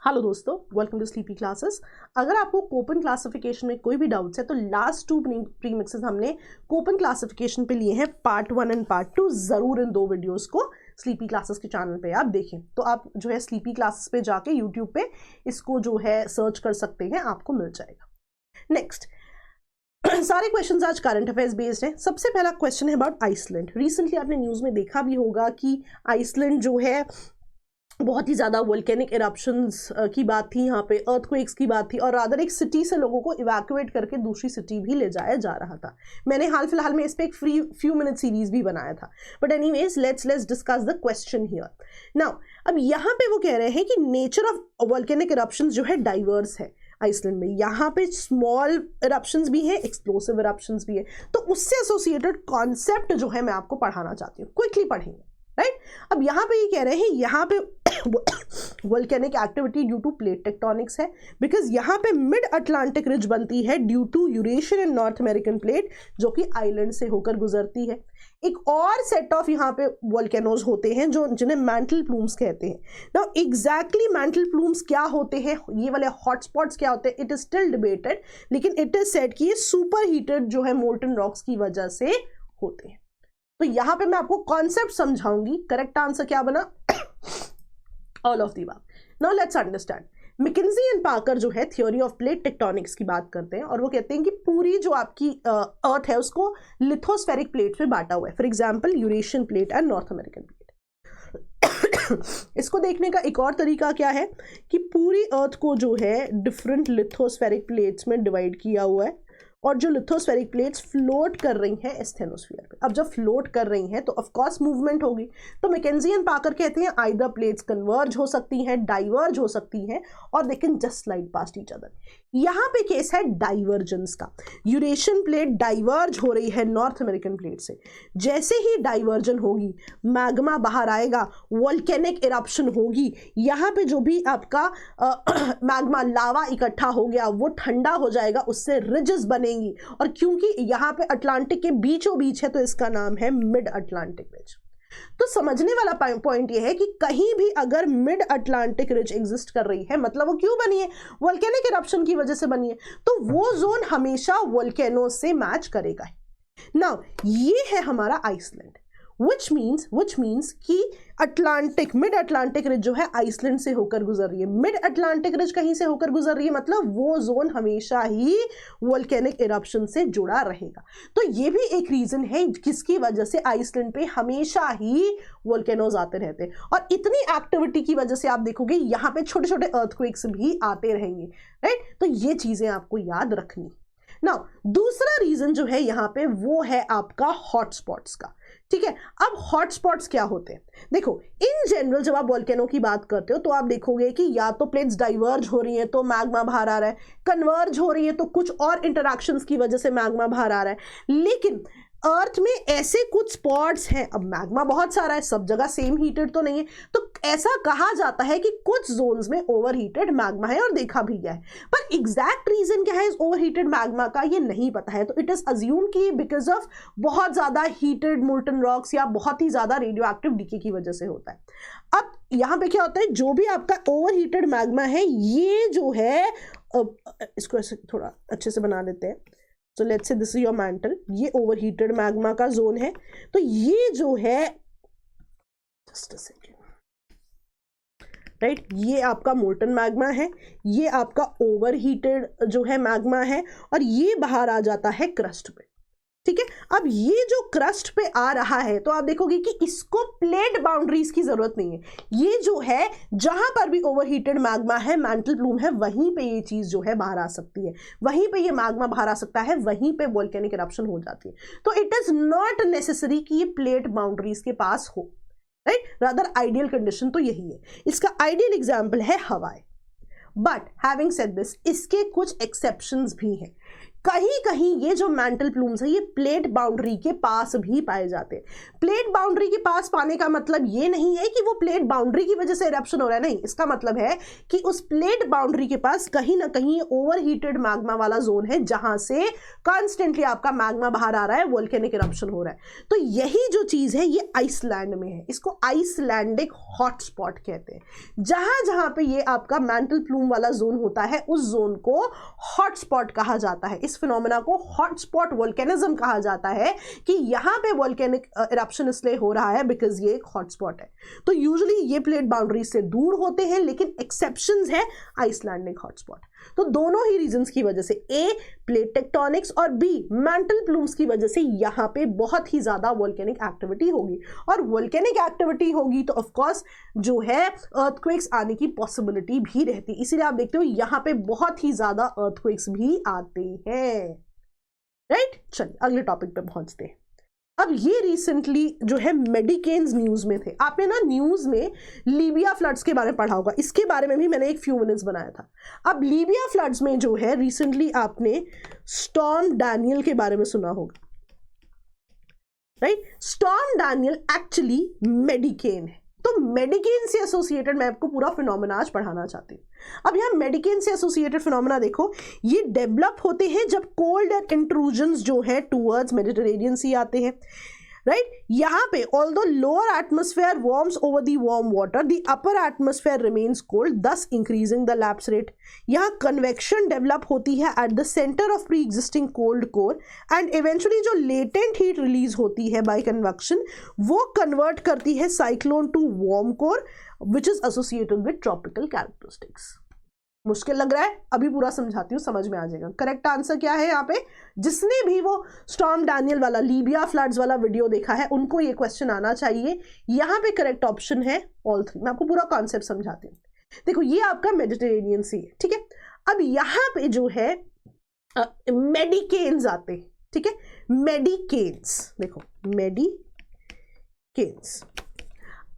Hello दोस्तों, welcome to sleepy classes. अगर आपको कोपन क्लासिफिकेशन में कोई भी डाउट्स है तो लास्ट 2 प्रीमिक्सेस हमने कोपन क्लासिफिकेशन पे लिए हैं, पार्ट 1 एंड पार्ट 2। ज़रूर इन 2 वीडियोस को स्लीपी क्लासेस के चैनल पे आप देखें। तो आप जो है स्लीपी क्लासेस पे जाके यूट्यूब पे इसको जो है सर्च कर सकते हैं, आपको मिल जाएगा। नेक्स्ट, सारे क्वेश्चंस आज करंट अफेयर्स बेस्ड हैं। सबसे पहला क्वेश्चन है अबाउट आइसलैंड। रिसेंटली आपने न्यूज़ में देखा भी होगा कि आइसलैंड जो है बहुत ही ज़्यादा वोल्केनिक इरप्शंस की बात थी, यहाँ पे अर्थक्वेक्स की बात थी, और रादर एक सिटी से लोगों को इवैक्यूएट करके दूसरी सिटी भी ले जाया जा रहा था। मैंने हाल फिलहाल में इस पर एक फ्यू मिनट सीरीज भी बनाया था। But anyways, let's discuss the question here now. अब यहाँ पे वो कह रहे हैं कि नेचर ऑफ वोल्केनिक इरप्शंस जो है डाइवर्स है आइसलैंड में। यहाँ पे स्मॉल इरप्शंस भी है, एक्सप्लोसिव इरप्शंस भी है। तो उससे एसोसिएटेड कॉन्सेप्ट जो है मैं आपको पढ़ाना चाहती हूँ, क्विकली पढ़ेंगे, राइट। अब यहाँ पे ये कह रहे हैं यहाँ पे volcanic activity due to plate tectonics है, बिकॉज यहाँ पे मिड अटलांटिक रिज बनती है due to Eurasian and North American plate जो कि आइलैंड से होकर गुजरती है। एक और सेट ऑफ यहाँ पे वोल्केनोज होते हैं जो जिन्हें मैंटल प्लूम्स कहते हैं। नाउ एग्जैक्टली मैंटल प्लूम्स क्या होते हैं, ये वाले हॉटस्पॉट्स क्या होते हैं, इट इज स्टिल डिबेटेड, लेकिन इट इज सेड कि ये सुपर हीटेड जो है मोल्टन रॉक्स की वजह से होते हैं। तो यहां पे मैं आपको कॉन्सेप्ट समझाऊंगी। करेक्ट आंसर क्या बना? All of the above. Now let's understand. Mackenzie and Parker जो है थ्योरी ऑफ प्लेट टेक्टोनिक्स की बात करते हैं, और वो कहते हैं कि पूरी जो आपकी अर्थ है उसको लिथोस्फेरिक प्लेट में बांटा हुआ है। For example Eurasian plate and North American plate. इसको देखने का एक और तरीका क्या है कि पूरी अर्थ को जो है डिफरेंट लिथोस्फेरिक प्लेट्स में डिवाइड किया हुआ है, और जो लिथोस्फेरिक प्लेट्स फ्लोट कर रही हैं एस्थेनोस्फीयर पे। अब जब फ्लोट कर रही हैं तो ऑफ कोर्स मूवमेंट होगी। तो मैकेंजी एंड पार्कर कहते हैं आइदर प्लेट्स कन्वर्ज हो सकती हैं, डाइवर्ज हो सकती हैं, और they can just slide past each other. यहाँ पे केस है डाइवर्जेंस का। यूरेशियन प्लेट डाइवर्ज हो रही है नॉर्थ अमेरिकन प्लेट से। जैसे ही डाइवर्जन होगी, मैग्मा बाहर आएगा, वोल्केनिक इरप्शन होगी। यहाँ पे जो भी आपका मैग्मा लावा इकट्ठा हो गया वो ठंडा हो जाएगा, उससे रिजेस बनेंगी, और क्योंकि यहाँ पे अटलांटिक के बीचों बीच है तो इसका नाम है मिड अटलांटिक रिज। तो समझने वाला पॉइंट ये है कि कहीं भी अगर मिड अटलांटिक रिज एग्जिस्ट कर रही है, मतलब वो क्यों बनी है? वोल्केनिक इरप्शन की वजह से बनी है। तो वो जोन हमेशा वोल्केनो से मैच करेगा। नाउ ये है हमारा आइसलैंड, which means कि अटलांटिक मिड अटलांटिक रिज जो है आइसलैंड से होकर गुजर रही है। मिड अटलांटिक रिज कहीं से होकर गुजर रही है, मतलब वो जोन हमेशा ही वोल्केनिक इरप्शन से जुड़ा रहेगा। तो ये भी एक रीजन है किसकी वजह से आइसलैंड पे हमेशा ही वोल्केनोज आते रहते हैं, और इतनी एक्टिविटी की वजह से आप देखोगे यहाँ पे छोटे छोटे अर्थक्वेक्स भी आते रहेंगे, राइट। तो ये चीजें आपको याद रखनी। नाउ दूसरा रीजन जो है यहाँ पे वो है आपका हॉटस्पॉट्स का, ठीक है। अब हॉटस्पॉट्स क्या होते हैं? देखो, इन जनरल जब आप वोल्केनो की बात करते हो तो आप देखोगे कि या तो प्लेट्स डाइवर्ज हो रही है तो मैग्मा बाहर आ रहा है, कन्वर्ज हो रही है तो कुछ और इंटरैक्शंस की वजह से मैग्मा बाहर आ रहा है। लेकिन अर्थ में ऐसे कुछ स्पॉट्स हैं, अब मैग्मा बहुत सारा है, सब जगह सेम हीटेड तो नहीं है, तो ऐसा कहा जाता है कि कुछ जोन्स में ओवर हीटेड मैग्मा है, और देखा भी गया है। पर एग्जैक्ट रीजन क्या है इस ओवर हीटेड मैग्मा का, ये नहीं पता है। तो इट इज अज्यूम कि बिकॉज ऑफ बहुत ज्यादा हीटेड मोल्टन रॉक्स या बहुत ही ज्यादा रेडियो एक्टिव डीके की वजह से होता है। अब यहाँ पे क्या होता है, जो भी आपका ओवर हीटेड मैग्मा है, ये जो है इसको ऐसे थोड़ा अच्छे से बना लेते हैं। So let's say this is your mantle, ये overheated magma का जोन है। तो ये जो है just a second, right, ये आपका मोल्टन मैग्मा है, ये आपका ओवरहीटेड जो है मैग्मा है, और ये बाहर आ जाता है क्रस्ट पे, ठीक है। अब ये जो क्रस्ट पे आ रहा है तो आप देखोगे कि इसको प्लेट बाउंड्रीज की जरूरत नहीं है। ये जो है जहां पर भी ओवरहीटेड मैग्मा है, मैंटल प्लूम है, वहीं पे ये चीज जो है बाहर आ सकती है, वहीं पे ये मैग्मा बाहर आ सकता है, वहीं पे वोल्केनिक इरप्शन हो जाती है। तो इट इज नॉट नेसेसरी कि ये प्लेट बाउंड्रीज के पास हो, राइट। रादर आइडियल कंडीशन तो यही है। इसका आइडियल एग्जाम्पल है हवाई। बट हैविंग सेड दिस, इसके कुछ एक्सेप्शंस भी हैं। कहीं कहीं ये जो मैंटल प्लूम्स है ये प्लेट बाउंड्री के पास भी पाए जाते हैं। प्लेट बाउंड्री के पास पाने का मतलब ये नहीं है कि वो प्लेट बाउंड्री की वजह से इरप्शन हो रहा है, नहीं, इसका मतलब है कि उस प्लेट बाउंड्री के पास कहीं ना कहीं ओवरहीटेड मैग्मा वाला जोन है जहां से कॉन्स्टेंटली आपका मैग्मा बाहर आ रहा है, वोल्केनिक इरप्शन हो रहा है। तो यही जो चीज है ये आइसलैंड में है, इसको आइसलैंडिक हॉटस्पॉट कहते हैं। जहां जहां पे ये आपका मैंटल प्लूम वाला जोन होता है उस जोन को हॉटस्पॉट कहा जाता है। इस फिनोमेना को हॉटस्पॉट वोल्केनिज्म कहा जाता है कि यहां पे वोल्केनिक इरप्शन इसलिए हो रहा है बिकॉज ये एक हॉटस्पॉट है। तो यूजुअली ये प्लेट बाउंड्री से दूर होते हैं, लेकिन एक्सेप्शंस है आइसलैंडिक हॉटस्पॉट। तो दोनों ही रीजंस की वजह से, ए प्लेट टेक्टोनिक्स और बी मैंटल प्लूम्स की वजह से यहां पे बहुत ही ज्यादा वोल्केनिक एक्टिविटी होगी, और वोल्केनिक एक्टिविटी होगी तो ऑफ कोर्स जो है अर्थक्वेक्स आने की पॉसिबिलिटी भी रहती है। इसीलिए आप देखते हो यहां पे बहुत ही ज्यादा अर्थक्वेक्स भी आते हैं, राइट। चलिए अगले टॉपिक पे पहुंचते हैं। अब ये रिसेंटली जो है मेडिकेन्स न्यूज में थे, आपने ना न्यूज में लीबिया फ्लड्स के बारे में पढ़ा होगा, इसके बारे में भी मैंने एक फ्यू मिनट्स बनाया था। अब लीबिया फ्लड्स में जो है रिसेंटली आपने स्टॉर्म डैनियल के बारे में सुना होगा, राइट। स्टॉर्म डैनियल एक्चुअली मेडिकेन है। तो मेडिकेन से एसोसिएटेड मैं आपको पूरा फिनोमेना आज पढ़ाना चाहती हूँ। अब यहाँ मेडिकेन से एसोसिएटेड फिनोमेना देखो, ये डेवलप होते हैं जब कोल्ड एयर इंट्रूजन्स जो है टूवर्ड्स मेडिटेरेनियन सी आते हैं, राइट। यहाँ पे although lower atmosphere warms over the warm water, the upper atmosphere remains cold, thus increasing the lapse rate. यहाँ कन्वेक्शन डेवलप होती है at the centre of pre existing cold core, and eventually जो latent heat release होती है by convection वो convert करती है cyclone to warm core which is associated with tropical characteristics. मुश्किल लग रहा है, अभी पूरा समझाती हूँ, समझ में आ जाएगा। करेक्ट आंसर क्या है यहाँ पे, जिसने भी वो स्टॉर्म डैनियल वाला लीबिया फ्लड्स वाला वीडियो देखा है उनको ये क्वेश्चन आना चाहिए। यहाँ पे करेक्ट ऑप्शन है ऑल थ्री। मैं आपको पूरा कॉन्सेप्ट समझाती हूँ। देखो ये आपका मेडिटेरेनियन सी है, ठीक है। अब यहाँ पे जो है मेडिकेन्स आते हैं, ठीक है। मेडिकेन्स देखो, मेडिकेन्स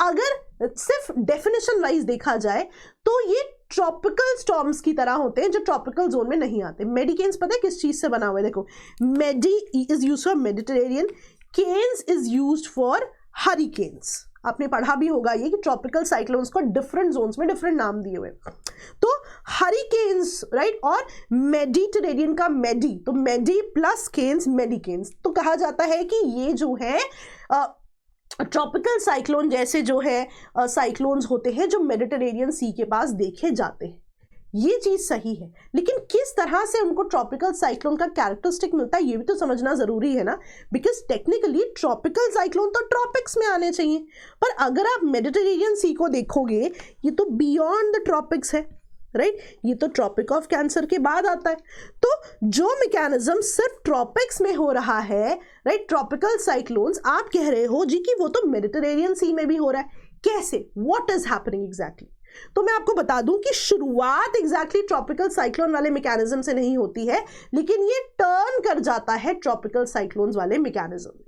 अगर सिर्फ डेफिनेशन वाइज देखा जाए तो ये ट्रॉपिकल स्टॉर्म्स की तरह होते हैं जो ट्रॉपिकल जोन में नहीं आते। मेडिकेन्स पता है किस चीज से बना हुआ है, देखो Medi is used for Mediterranean, canes is used for hurricanes. आपने पढ़ा भी होगा ये कि ट्रॉपिकल साइक्लोन्स को डिफरेंट जोन्स में डिफरेंट नाम दिए हुए। तो हरिकेन्स, राइट, और मेडिटेरेनियन का मेडी, तो मेडी प्लस केन्स मेडिकेन्स। तो कहा जाता है कि ये जो है ट्रॉपिकल साइक्लोन जैसे जो है साइक्लोन्स होते हैं जो मेडिटेरेनियन सी के पास देखे जाते हैं। ये चीज सही है, लेकिन किस तरह से उनको ट्रॉपिकल साइक्लोन का कैरेक्टरिस्टिक मिलता है ये भी तो समझना जरूरी है ना, बिकॉज टेक्निकली ट्रॉपिकल साइक्लोन तो ट्रॉपिक्स में आने चाहिए, पर अगर आप मेडिटेरेनियन सी को देखोगे ये तो बियॉन्ड द ट्रॉपिक्स है, राइट। ये तो ट्रॉपिक ऑफ कैंसर के बाद आता है। तो जो मैकेनिज्म सिर्फ ट्रॉपिक्स में हो रहा है, राइट, ट्रॉपिकल साइक्लोन्स, आप कह रहे हो जी कि वो तो मेडिटेरेनियन सी में भी हो रहा है। कैसे, व्हाट इज हैपनिंग एग्जैक्टली? तो मैं आपको बता दूं कि शुरुआत एग्जैक्टली ट्रॉपिकल साइक्लोन वाले मैकेनिज्म से नहीं होती है, लेकिन ये टर्न कर जाता है ट्रॉपिकल साइक्लोन्स वाले मैकेनिज्म में,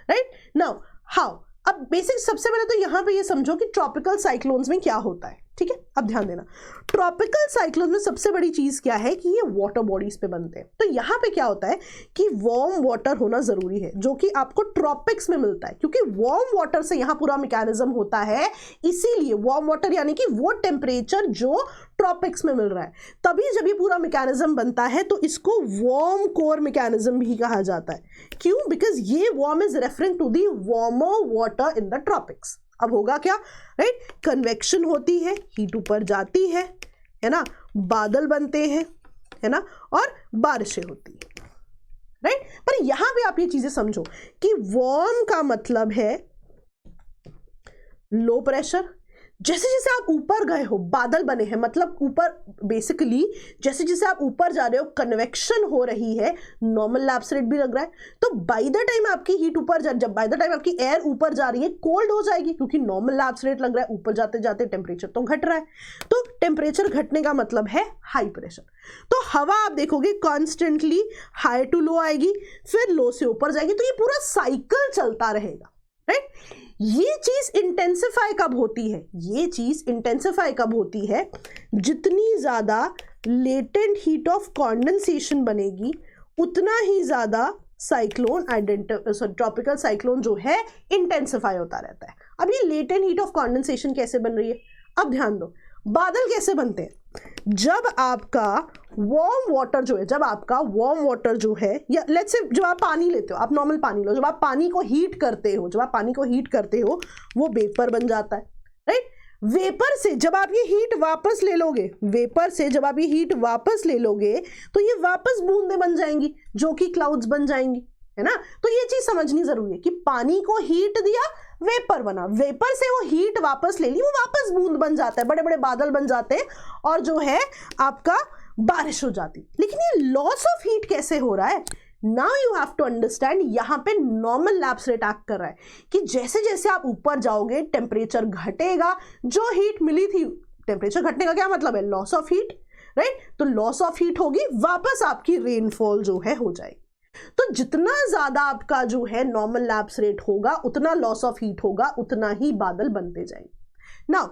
राइट। नाउ हाउ, अब बेसिक सबसे पहले तो यहां पे ये समझो कि ट्रॉपिकल साइक्लोन्स में क्या होता है, ठीक है। अब ध्यान देना, ट्रॉपिकल साइक्लोन में सबसे बड़ी चीज क्या है कि ये वाटर बॉडीज पे बनते हैं। तो यहाँ पे क्या होता है कि वार्म वाटर होना जरूरी है, जो कि आपको ट्रॉपिक्स में मिलता है, क्योंकि वार्म वाटर से यहाँ पूरा मैकेनिज्म होता है। इसीलिए वार्म वाटर यानी कि वो टेम्परेचर जो ट्रॉपिक्स में मिल रहा है, तभी जब ये पूरा मैकेनिज्म बनता है तो इसको वार्म कोर मैकेनिज्म भी कहा जाता है। क्यों? बिकॉज ये warm is referring to the warmer water in the tropics. अब होगा क्या, राइट, कन्वेक्शन होती है, हीट ऊपर जाती है ना, बादल बनते हैं, है ना, और बारिशें होती है, राइट। पर यहां पे आप ये चीजें समझो कि वार्म का मतलब है लो प्रेशर। जैसे जैसे आप ऊपर गए हो बादल बने हैं, मतलब ऊपर बेसिकली जैसे जैसे आप ऊपर जा रहे हो कन्वेक्शन हो रही है, नॉर्मल लैप्स रेट भी लग रहा है। तो बाय द टाइम आपकी हीट ऊपर जब बाय द टाइम आपकी एयर ऊपर जा रही है कोल्ड हो जाएगी, क्योंकि नॉर्मल लैप्स रेट लग रहा है, ऊपर जाते जाते टेम्परेचर तो घट रहा है। तो टेम्परेचर घटने का मतलब है हाई प्रेशर। तो हवा आप देखोगे कॉन्स्टेंटली हाई टू लो आएगी, फिर लो से ऊपर जाएगी, तो ये पूरा साइकिल चलता रहेगा, राइट। ये चीज इंटेंसिफाई कब होती है? ये चीज इंटेंसिफाई कब होती है? जितनी ज्यादा लेटेंट हीट ऑफ कंडेंसेशन बनेगी उतना ही ज्यादा साइक्लोन ट्रॉपिकल साइक्लोन जो है इंटेंसिफाई होता रहता है। अब ये लेटेंट हीट ऑफ कंडेंसेशन कैसे बन रही है, अब ध्यान दो। बादल कैसे बनते हैं, जब आपका वार्म वाटर जो है, जब आपका वार्म वाटर जो है, या लेट्स से जब आप पानी लेते हो, आप नॉर्मल पानी लो, जब आप पानी को हीट करते हो, जब आप पानी को हीट करते हो वो वेपर बन जाता है, राइट। वेपर से जब आप ये हीट वापस ले लोगे, वेपर से जब आप ये हीट वापस ले लोगे तो ये वापस बूंदें बन जाएंगी जो कि क्लाउड्स बन जाएंगी, है ना। तो ये चीज समझनी जरूरी है कि पानी को हीट दिया, वेपर बना, वेपर से वो हीट वापस ले ली, वो वापस बूंद बन जाता है, बड़े बड़े बादल बन जाते हैं और जो है आपका बारिश हो जाती। लेकिन ये लॉस ऑफ हीट कैसे हो रहा है, now you have to understand. यहां पे नॉर्मल लैप्स रेट एक्ट कर रहा है कि जैसे जैसे आप ऊपर जाओगे टेम्परेचर घटेगा, जो हीट मिली थी, टेम्परेचर घटने का क्या मतलब है, लॉस ऑफ हीट, राइट। तो लॉस ऑफ हीट होगी, वापस आपकी रेनफॉल जो है हो जाएगी। तो जितना ज्यादा आपका जो है नॉर्मल लैप्स रेट होगा, उतना लॉस ऑफ हीट होगा, उतना ही बादल बनते जाएंगे। नाउ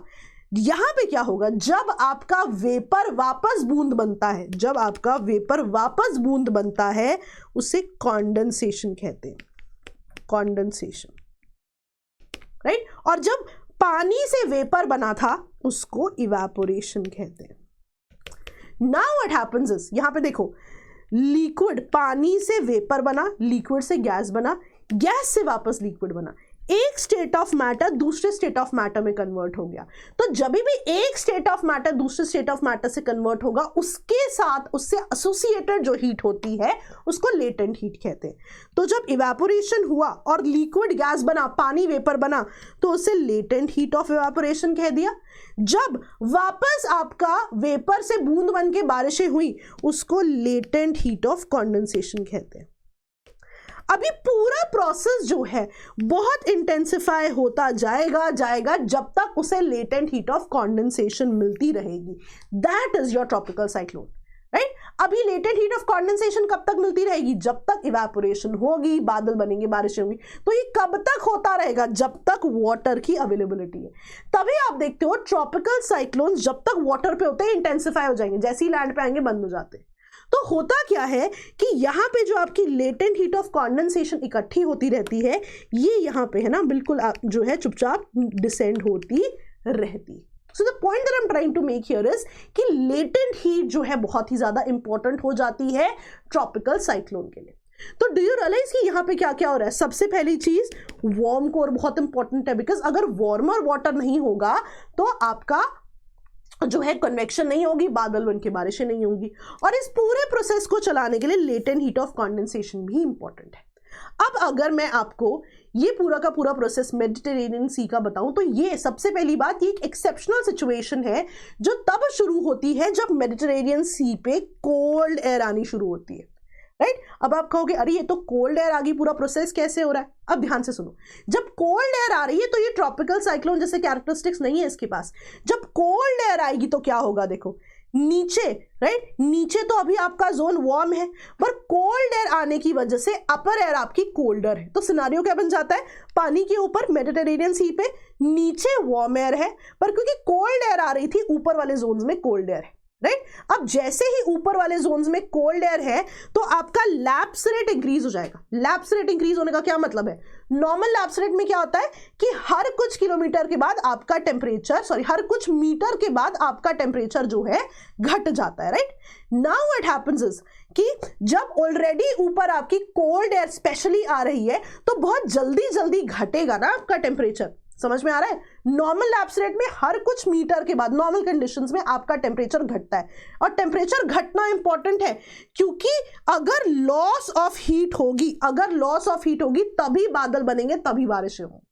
यहां पे क्या होगा, जब आपका वेपर वापस बूंद बनता है, जब आपका वेपर वापस बूंद बनता है उसे कॉन्डेंसेशन कहते हैं, कॉन्डेंसेशन, राइट। और जब पानी से वेपर बना था उसको इवेपोरेशन कहते हैं। नाउ व्हाट हैपेंस इज, यहां पे देखो, लिक्विड, पानी से वेपर बना, लिक्विड से गैस बना, गैस से वापस लिक्विड बना, एक स्टेट ऑफ मैटर दूसरे स्टेट ऑफ मैटर में कन्वर्ट हो गया। तो जब भी एक स्टेट ऑफ मैटर दूसरे स्टेट ऑफ मैटर से कन्वर्ट होगा, उसके साथ उससे एसोसिएटेड जो हीट होती है उसको लेटेंट हीट कहते हैं। तो जब इवेपोरेशन हुआ और लिक्विड गैस बना, पानी वेपर बना, तो उसे लेटेंट हीट ऑफ इवेपोरेशन कह दिया। जब वापस आपका वेपर से बूंद बन के बारिशें हुई, उसको लेटेंट हीट ऑफ कंडेंसेशन कहते हैं। अभी पूरा प्रोसेस जो है बहुत इंटेंसिफाई होता जाएगा जब तक उसे लेटेंट हीट ऑफ कंडेंसेशन मिलती रहेगी। That is your tropical cyclone, right. अभी लेटेंट हीट ऑफ कंडेंसेशन कब तक मिलती रहेगी, जब तक इवेपोरेशन होगी, बादल बनेंगे, बारिशें होंगी। तो ये कब तक होता रहेगा, जब तक वाटर की अवेलेबिलिटी है। तभी आप देखते हो ट्रॉपिकल साइक्लोन जब तक वाटर पे होते हैं इंटेंसिफाई हो जाएंगे, जैसे ही लैंड पे आएंगे बंद हो जाते हैं। तो होता क्या है कि यहाँ पे जो आपकी लेटेंट हीट ऑफ कंडेंसेशन इकट्ठी होती रहती है, ये यहाँ पे है ना बिल्कुल जो है चुपचाप डिसेंड होती रहती। So the point that I am trying to make here is कि लेटेंट हीट जो है बहुत ही ज्यादा इंपॉर्टेंट हो जाती है ट्रॉपिकल साइक्लोन के लिए। तो डू यू रियलाइज कि यहाँ पे क्या क्या हो रहा है। सबसे पहली चीज वार्म कोर बहुत इंपॉर्टेंट है, बिकॉज अगर वार्मर वाटर नहीं होगा तो आपका जो है कन्वेक्शन नहीं होगी, बादल बन के बारिशें नहीं होंगी। और इस पूरे प्रोसेस को चलाने के लिए लेटेंट हीट ऑफ कंडेंसेशन भी इंपॉर्टेंट है। अब अगर मैं आपको ये पूरा का पूरा प्रोसेस मेडिटेरेनियन सी का बताऊं, तो ये सबसे पहली बात, ये एक एक्सेप्शनल सिचुएशन है जो तब शुरू होती है जब मेडिटेरेनियन सी पे कोल्ड एयर आनी शुरू होती है, राइट। अब आप कहोगे अरे ये तो कोल्ड एयर आ गई, पूरा प्रोसेस कैसे हो रहा है। अब ध्यान से सुनो, जब कोल्ड एयर आ रही है तो ये ट्रॉपिकल साइक्लोन जैसे कैरेक्टरिस्टिक्स नहीं है इसके पास। जब कोल्ड एयर आएगी तो क्या होगा, देखो नीचे, राइट, नीचे तो अभी आपका जोन वार्म है, पर कोल्ड एयर आने की वजह से अपर एयर आपकी कोल्डर है। तो सिनारियो क्या बन जाता है, पानी के ऊपर मेडिटेरेनियन सी पे नीचे वार्म एयर है, पर क्योंकि कोल्ड एयर आ रही थी ऊपर वाले जोन्स में कोल्ड एयर है, राइट। अब जैसे ही ऊपर वाले जोन्स में कोल्ड एयर है तो आपका लैप्स रेट इंक्रीज हो जाएगा। लैप्स रेट इंक्रीज होने का क्या मतलब है, नॉर्मल लैप्स रेट में क्या होता है कि हर कुछ किलोमीटर के बाद आपका टेम्परेचर, हर कुछ मीटर के बाद आपका टेम्परेचर जो है घट जाता है, right. Now what happens is कि जब ऑलरेडी ऊपर आपकी कोल्ड एयर स्पेशली आ रही है तो बहुत जल्दी जल्दी घटेगा ना आपका टेम्परेचर। समझ में आ रहा है, नॉर्मल लैप्स रेट में हर कुछ मीटर के बाद नॉर्मल कंडीशंस में आपका टेम्परेचर घटता है। और टेम्परेचर घटना इंपॉर्टेंट है क्योंकि अगर लॉस ऑफ हीट होगी तभी बादल बनेंगे, तभी बारिशें होंगी।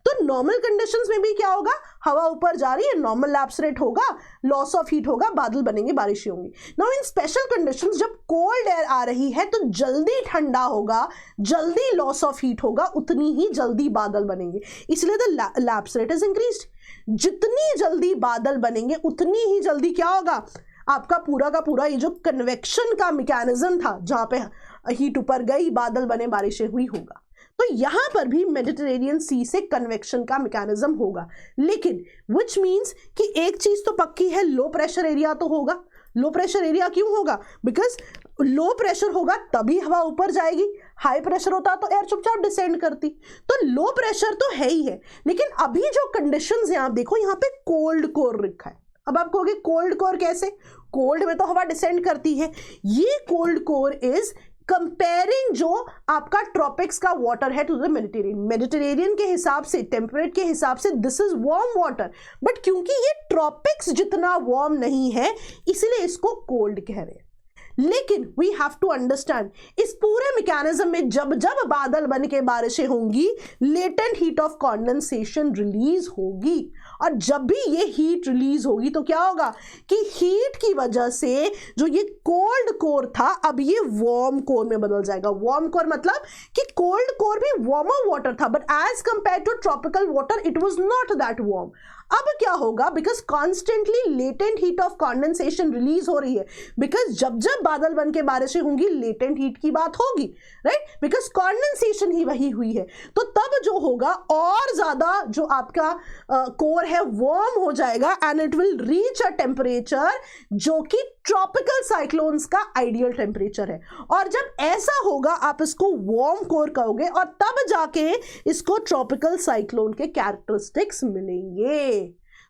तो नॉर्मल कंडीशंस में भी क्या होगा, हवा ऊपर जा रही है, नॉर्मल लैप्स रेट होगा, लॉस ऑफ हीट होगा, बादल बनेंगे, बारिशें होंगी। नाउ इन स्पेशल कंडीशंस जब कोल्ड एयर आ रही है तो जल्दी ठंडा होगा, जल्दी लॉस ऑफ हीट होगा, उतनी ही जल्दी बादल बनेंगे, इसलिए the lapse rate is increased. जितनी जल्दी बादल बनेंगे उतनी ही जल्दी क्या होगा, आपका पूरा का पूरा ये जो कन्वेक्शन का मैकेनिज्म था, जहां पे हीट ऊपर गई, बादल बने, बारिशें हुई, होगा। तो यहां पर भी मेडिटेरेनियन सी से कन्वेक्शन का मैकेनिज्म होगा। लेकिन विच मीन्स कि एक चीज तो पक्की है, लो प्रेशर एरिया तो होगा। लो प्रेशर एरिया क्यों होगा, बिकॉज लो प्रेशर होगा तभी हवा ऊपर जाएगी, हाई प्रेशर होता तो एयर चुपचाप डिसेंड करती। तो लो प्रेशर तो है ही है, लेकिन अभी जो कंडीशंस हैं आप देखो यहाँ पे कोल्ड कोर लिखा है। अब आप कहोगे कोल्ड कोर कैसे, कोल्ड में तो हवा डिसेंड करती है। ये कोल्ड कोर इज कंपेयरिंग जो आपका ट्रॉपिक्स का वाटर है टू द मेडिटेरियन। मेडिटेरियन के हिसाब से, टेम्परेट के हिसाब से this is warm water, but क्योंकि ये ट्रॉपिक्स जितना वार्म नहीं है इसलिए इसको कोल्ड कह रहे हैं। लेकिन वी हैव टू अंडरस्टैंड इस पूरे मैकेनिज्म में जब जब बादल बन के बारिशें होंगी latent heat of condensation release होगी, और जब भी ये हीट रिलीज होगी तो क्या होगा कि हीट की वजह से जो ये कोल्ड कोर था अब ये वार्म कोर में बदल जाएगा। वार्म कोर मतलब कि कोल्ड कोर भी वार्मर वाटर था, but as compared to tropical water it was not that warm. अब क्या होगा, because constantly latent heat of condensation release हो रही है, बिकॉज जब जब बादल बन के बारिशें होंगी लेटेंट हीट की बात होगी, राइट, बिकॉज कंडेंसेशन ही वही हुई है। तो तब जो होगा और ज्यादा जो आपका कोर है वार्म हो जाएगा and it will reach a temperature जो कि ट्रॉपिकल साइक्लोन्स का आइडियल टेम्परेचर है। और जब ऐसा होगा आप इसको वार्म कोर कहोगे और तब जाके इसको ट्रॉपिकल साइक्लोन के कैरेक्टरिस्टिक्स मिलेंगे।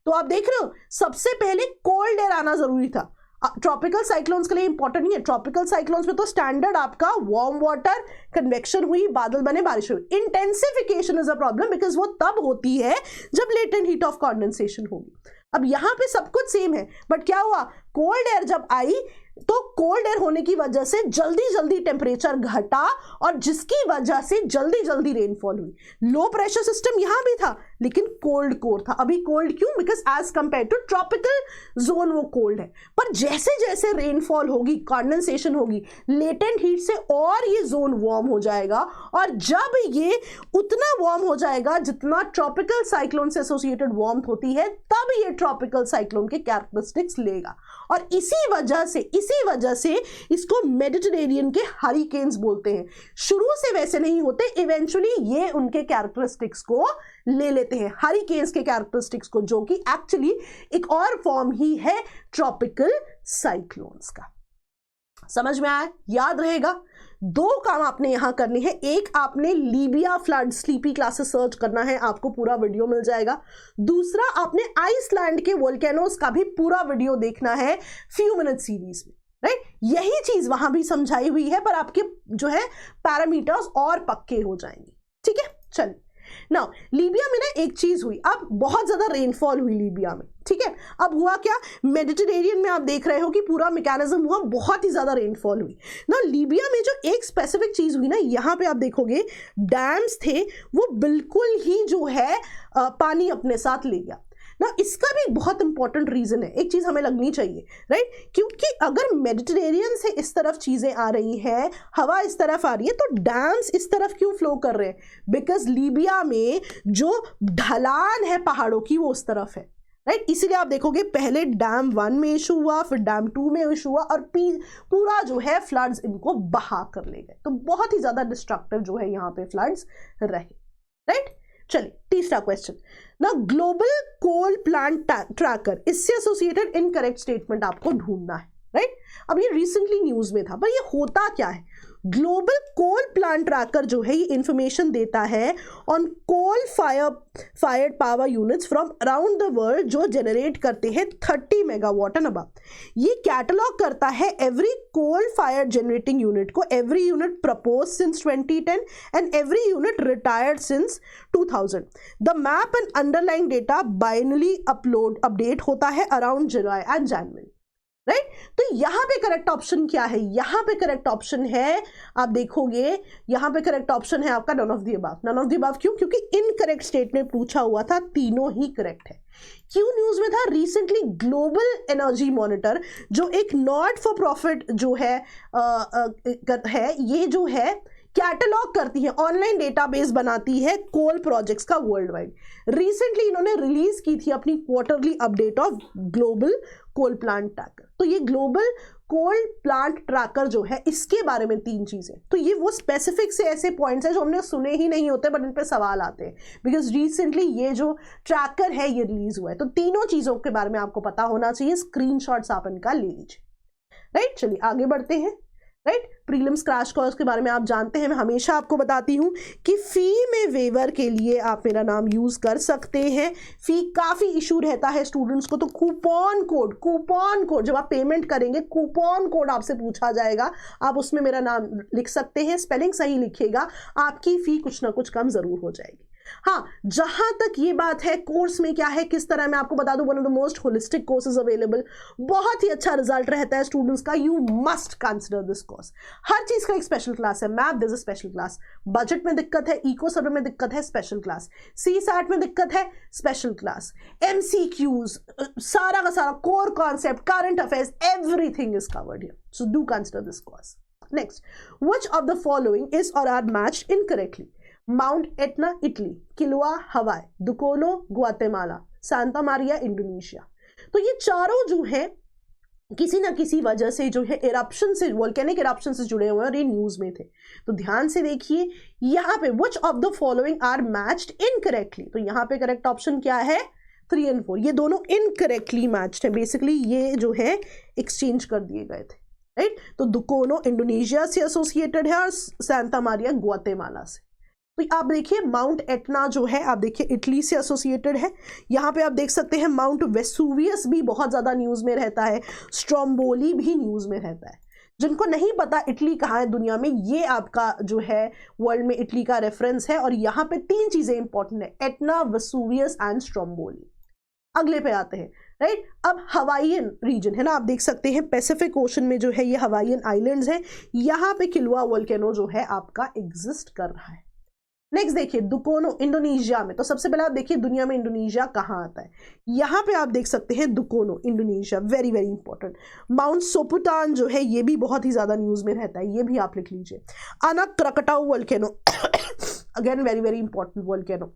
तो आप देख रहे हो सबसे पहले कोल्ड एयर आना जरूरी था। ट्रॉपिकल साइक्लोन्स के लिए इंपॉर्टेंट नहीं है, ट्रॉपिकल साइक्लोन्स में तो स्टैंडर्ड आपका वार्म वाटर, कन्वेक्शन हुई, बादल बने, बारिश हुई। Intensification is a problem because वो तब होती है जब लेटेंट हीट ऑफ कंडेंसेशन होगी। अब यहां पे सब कुछ सेम है, बट क्या हुआ, कोल्ड एयर जब आई तो कोल्ड एयर होने की वजह से जल्दी जल्दी टेम्परेचर घटा और जिसकी वजह से जल्दी जल्दी रेनफॉल हुई। लो प्रेशर सिस्टम यहां भी था लेकिन कोल्ड कोर था। अभी कोल्ड क्यों, because as compared to tropical zone वो कोल्ड है। पर जैसे जैसे रेनफॉल होगी, कंडेंसेशन होगी, लेटेंट हीट से और ये जोन वार्म हो जाएगा, और जब ये उतना वार्म हो जाएगा जितना ट्रॉपिकल साइक्लोन से एसोसिएटेड वार्मथ होती है, तब ये ट्रॉपिकल साइक्लोन के कैरेक्टरिस्टिक्स लेगा। और इसी वजह से इसको मेडिटेरेनियन के हरिकेन्स बोलते हैं। शुरू से वैसे नहीं होते, इवेंचुअली ये उनके कैरेक्टरिस्टिक्स को ले लेते हैं, हरिकेन्स के कैरेक्टरिस्टिक्स को, जो कि एक्चुअली एक और फॉर्म ही है ट्रॉपिकल साइक्लोन्स का। समझ में आया, याद रहेगा। दो काम आपने यहां करने हैं, एक आपने Libya flood sleepy classes search करना है, आपको पूरा वीडियो मिल जाएगा। दूसरा आपने आइसलैंड के वोल्केनोस का भी पूरा वीडियो देखना है फ्यू मिनट सीरीज में, राइट। यही चीज वहां भी समझाई हुई है, पर आपके जो है पैरामीटर्स और पक्के हो जाएंगे, ठीक है। चलिए नाउ लीबिया में ना एक चीज हुई, अब बहुत ज्यादा रेनफॉल हुई लीबिया में, ठीक है। अब हुआ क्या, मेडिटेरेनियन में आप देख रहे हो कि पूरा मैकेनिज्म हुआ, बहुत ही ज्यादा रेनफॉल हुई ना। लीबिया में जो एक स्पेसिफिक चीज हुई ना, यहां पे आप देखोगे डैम्स थे वो बिल्कुल ही जो है पानी अपने साथ ले गया ना। इसका भी बहुत इंपॉर्टेंट रीजन है, एक चीज हमें लगनी चाहिए, राइट, क्योंकि अगर मेडिटेरेनियन से इस तरफ चीजें आ रही हैं, हवा इस तरफ आ रही है, तो डैम्स इस तरफ क्यों फ्लो कर रहे हैं, बिकॉज लीबिया में जो ढलान है पहाड़ों की वो उस तरफ है, राइट। इसीलिए आप देखोगे पहले डैम 1 में इशू हुआ, फिर डैम 2 में इशू हुआ, और पूरा जो है फ्लड्स इनको बहा कर ले गए। तो बहुत ही ज्यादा डिस्ट्रक्टिव जो है यहाँ पे फ्लड्स रहे, राइट। चलिए तीसरा क्वेश्चन ना, ग्लोबल कोल प्लांट ट्रैकर, इससे एसोसिएटेड इनकरेक्ट स्टेटमेंट आपको ढूंढना है, राइट। अब ये रिसेंटली न्यूज में था, पर ये होता क्या है, ग्लोबल कोल प्लांट ट्रैकर जो है ये इंफॉर्मेशन देता है on coal fired power units from around the world जो जनरेट करते हैं 30 मेगावाट एंड अबव। ये कैटलॉग करता है every coal fired generating unit को, every unit propose since 2010 and every unit retired since 2000। The map and underlying data binary update होता है around July and January, right. तो यहां पे करेक्ट ऑप्शन क्या है, यहां पे करेक्ट ऑप्शन है, आप देखोगे यहां पे करेक्ट ऑप्शन है आपका none of the above. None of the above क्यों, क्योंकि इनकरेक्ट स्टेटमेंट पूछा हुआ था, तीनों ही करेक्ट है। क्यों न्यूज में था, रिसेंटली ग्लोबल एनर्जी मॉनिटर जो एक नॉट फॉर प्रॉफिट जो है ये जो है कैटलॉग करती है, ऑनलाइन डेटाबेस बनाती है कोल प्रोजेक्ट्स का वर्ल्ड वाइड। रिसेंटली इन्होंने रिलीज की थी अपनी quarterly update of global coal plant tracker. तो ये ग्लोबल कोल प्लांट ट्रैकर जो है इसके बारे में 3 चीजें, तो ये वो स्पेसिफिक से ऐसे पॉइंट्स हैं जो हमने सुने ही नहीं होते बट इन पे सवाल आते हैं, बिकॉज रिसेंटली ये जो ट्रैकर है ये रिलीज हुआ है। तो तीनों चीजों के बारे में आपको पता होना चाहिए, स्क्रीनशॉट्स आप इनका ले लीजिए, राइट। चलिए आगे बढ़ते हैं। राइट। प्रीलिम्स क्रैश कोर्स के बारे में आप जानते हैं, मैं हमेशा आपको बताती हूँ कि फी में वेवर के लिए आप मेरा नाम यूज कर सकते हैं। फी काफी इशू रहता है स्टूडेंट्स को, तो कूपन कोड जब आप पेमेंट करेंगे कूपन कोड आपसे पूछा जाएगा, आप उसमें मेरा नाम लिख सकते हैं, स्पेलिंग सही लिखिएगा, आपकी फी कुछ ना कुछ कम जरूर हो जाएगी। हाँ, जहां तक ये बात है कोर्स में क्या है किस तरह, मैं आपको बता दूं, one of the most holistic courses available, बहुत ही अच्छा रिजल्ट रहता है स्टूडेंट्स का, you must consider this course. हर चीज का एक स्पेशल क्लास है, math this special class, budget में दिक्कत है, इको सर्वे में दिक्कत है, स्पेशल क्लास, सी सैट में दिक्कत है, स्पेशल क्लास, MCQs, सारा का सारा core concept, current affairs, everything is covered here, so do consider this course. Next, which of the following is और are matched incorrectly? Mount Etna Italy, Kilauea Hawaii, Dukono Guatemala, Santa Maria Indonesia. तो ये चारों जो है किसी ना किसी वजह से जो है इरप्शन से, वोल्केनिक इरप्शन से जुड़े हुए हैं और ये न्यूज में थे। तो ध्यान से देखिए यहाँ पे which of the following are matched incorrectly, तो यहाँ पे करेक्ट ऑप्शन क्या है? 3 और 4, ये दोनों इनकरेक्टली मैच्ड है, बेसिकली ये जो है एक्सचेंज कर दिए गए थे, राइट। तो दुकोनो इंडोनेशिया से एसोसिएटेड है और सांता मारिया ग्वाटेमाला से। तो आप देखिए माउंट एटना जो है आप देखिए इटली से एसोसिएटेड है। यहाँ पे आप देख सकते हैं माउंट वेसुवियस भी बहुत ज़्यादा न्यूज़ में रहता है, स्ट्रोम्बोली भी न्यूज़ में रहता है। जिनको नहीं पता इटली कहाँ है दुनिया में, ये आपका जो है वर्ल्ड में इटली का रेफरेंस है। और यहाँ पे 3 चीज़ें इंपॉर्टेंट है, एटना, वेसुवियस एंड स्ट्रोम्बोली। अगले पे आते हैं, राइट। अब हवाईयन रीजन है ना, आप देख सकते हैं पैसिफिक ओशन में जो है ये हवाईयन आइलैंड्स हैं, यहाँ पे किलुआ वोल्केनो जो है आपका एग्जिस्ट कर रहा है। नेक्स्ट देखिए दुकोनो इंडोनेशिया में, तो सबसे पहले आप देखिए दुनिया में इंडोनेशिया कहाँ आता है, यहाँ पे आप देख सकते हैं Dukono Indonesia, very very important. Mount Soputan जो है ये भी बहुत ही ज्यादा न्यूज में रहता है, ये भी आप लिख लीजिए। Anak Krakatau volcano again very very important volcano.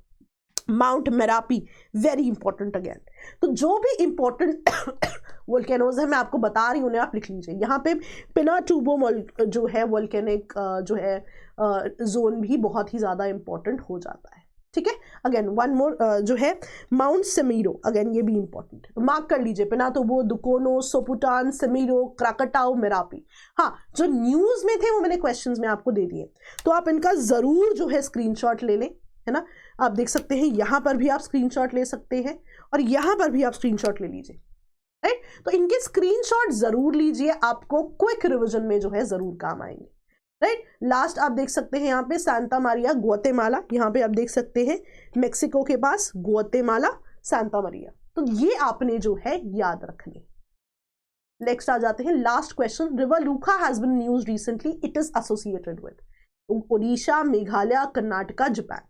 Mount Merapi very important again. तो जो भी इंपॉर्टेंट वोल्केनोज है मैं आपको बता रही हूँ उन्हें आप लिख लीजिए। यहाँ पे पिनाटुबो जो है वोल्केनिक जो है जोन भी बहुत ही ज़्यादा इंपॉर्टेंट हो जाता है, ठीक है। अगेन वन मोर जो है माउंट सेमीरो, अगेन ये भी इंपॉर्टेंट है, तो मार्क कर लीजिए पिनाटुबो, दुकोनो, सोपुटान, सेमीरो, क्राकटाउ, मेरापी। हाँ, जो न्यूज़ में थे वो मैंने क्वेश्चंस में आपको दे दिए, तो आप इनका ज़रूर जो है स्क्रीनशॉट ले लें, है ना। आप देख सकते हैं यहाँ पर भी आप स्क्रीनशॉट ले सकते हैं और यहाँ पर भी आप स्क्रीनशॉट ले लीजिए, राइट। तो इनके स्क्रीनशॉट जरूर लीजिए, आपको क्विक रिवीजन में जो है जरूर काम आएंगे, राइट। लास्ट आप देख सकते हैं यहाँ पे सांता मारिया ग्वाटेमाला, यहाँ पे आप देख सकते हैं मेक्सिको के पास ग्वाटेमाला, सांता मारिया। तो ये आपने जो है याद रखने। नेक्स्ट आ जाते हैं last question, river Luka has been news recently, it is associated with Odisha, Meghalaya, Karnataka, Japan.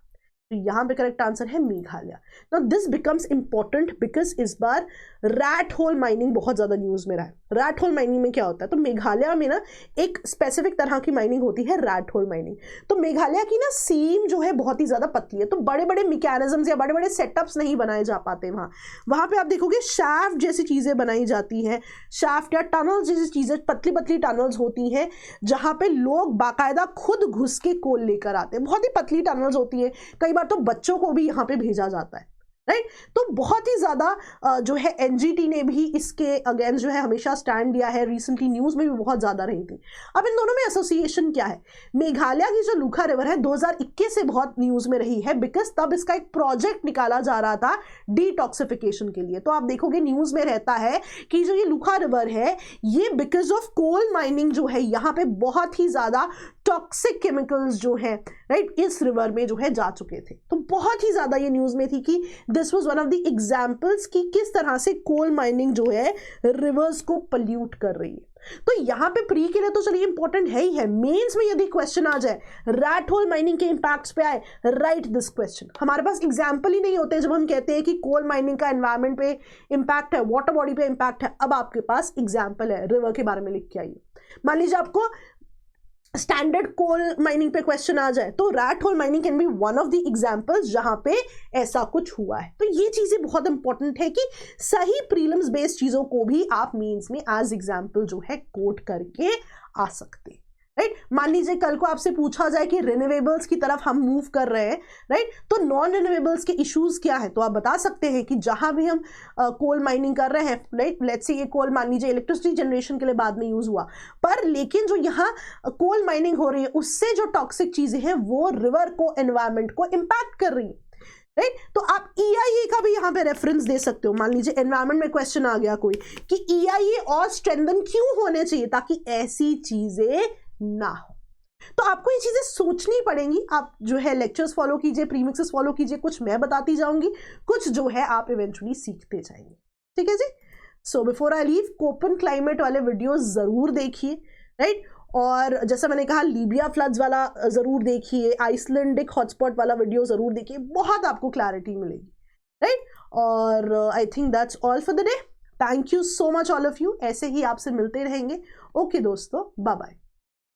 तो यहाँ पे करेक्ट आंसर है Meghalaya. Now this becomes important because इस बार रैट होल माइनिंग बहुत ज्यादा न्यूज में रहा है। रैट होल माइनिंग में क्या होता है, तो मेघालय में ना एक स्पेसिफिक तरह की माइनिंग होती है रैट होल माइनिंग। तो मेघालय की ना सीम जो है बहुत ही ज्यादा पतली है, तो बड़े बड़े मैकेनिज्म्स या बड़े बड़े सेटअप्स नहीं बनाए जा पाते वहां पे आप देखोगे शाफ्ट जैसी चीजें बनाई जाती हैं, शाफ्ट या टनल्स जैसी चीजें, पतली पतली टनल्स होती हैं जहां पे लोग बाकायदा खुद घुस के कोल लेकर आते हैं। बहुत ही पतली टनल्स होती है, कई बार तो बच्चों को भी यहाँ पे भेजा जाता है, राइट। तो बहुत ही ज्यादा जो है एनजीटी ने भी इसके अगेंस्ट जो है हमेशा स्टैंड लिया है, रिसेंटली न्यूज में भी बहुत ज्यादा रही थी। अब इन दोनों में एसोसिएशन क्या है, मेघालय की जो लूका रिवर है 2021 से बहुत न्यूज में रही है बिकॉज तब इसका एक प्रोजेक्ट निकाला जा रहा था डिटॉक्सिफिकेशन के लिए। तो आप देखोगे न्यूज में रहता है कि जो ये लूका रिवर है ये बिकॉज ऑफ कोल माइनिंग जो है यहाँ पे बहुत ही ज्यादा टॉक्सिक केमिकल्स जो है, राइट, इस रिवर में जो है जा चुके थे। तो बहुत ही ज्यादा ये न्यूज में थी कि this was one of the examples कि किस तरह से कोल माइनिंग जो है रिवर्स को पल्यूट कर रही है। तो यहाँ पे प्री के लिए तो चलिए इंपॉर्टेंट है ही है, मेंस में यदि क्वेश्चन आ जाए रैट होल माइनिंग के इंपैक्ट्स पे आए, राइट दिस क्वेश्चन। हमारे पास एग्जांपल ही नहीं होते जब हम कहते हैं कि कोल माइनिंग का एनवायरमेंट पे इंपैक्ट है, वाटर बॉडी पे इंपैक्ट है। अब आपके पास एग्जाम्पल है, रिवर के बारे में लिख के आइए। मान लीजिए आपको स्टैंडर्ड कोल माइनिंग पे क्वेश्चन आ जाए तो rat hole mining can be one of the examples जहां पे ऐसा कुछ हुआ है। तो ये चीजें बहुत इंपॉर्टेंट है कि सही प्रीलिम्स बेस्ड चीजों को भी आप मेंस में एज एग्जांपल जो है कोट करके आ सकते, राइट। मान लीजिए कल को आपसे पूछा जाए कि रिन्यूएबल्स की तरफ हम मूव कर रहे हैं, राइट, तो नॉन रिन्यूएबल्स के इश्यूज क्या है, तो आप बता सकते हैं कि जहां भी हम कोल माइनिंग कर रहे हैं, राइट, लेट्स से ये कोल मान लीजिए इलेक्ट्रिसिटी जनरेशन के लिए बाद में यूज हुआ, पर लेकिन जो यहाँ कोल माइनिंग हो रही है उससे जो टॉक्सिक चीजें हैं वो रिवर को, एनवायरमेंट को इंपैक्ट कर रही है, राइट। तो आप EIA का भी यहां पे रेफरेंस दे सकते हो। मान लीजिए एनवायरमेंट में क्वेश्चन आ गया कोई कि EIA और स्ट्रेंथन क्यों होने चाहिए, ताकि ऐसी चीजें ना हो। तो आपको ये चीजें सोचनी पड़ेंगी। आप जो है लेक्चर्स फॉलो कीजिए, प्रीमिक्सेस फॉलो कीजिए, कुछ मैं बताती जाऊंगी, कुछ जो है आप इवेंचुअली सीखते जाएंगे, ठीक है जी। So before I leave, Koppen climate वाले वीडियोस जरूर देखिए, राइट, और जैसा मैंने कहा लीबिया फ्लड्स वाला जरूर देखिए, आइसलैंडिक हॉटस्पॉट वाला वीडियो जरूर देखिए, बहुत आपको क्लैरिटी मिलेगी, राइट। और I think that's all for the day. Thank you so much all of you, ऐसे ही आपसे मिलते रहेंगे। ओके दोस्तों, बाय बाय।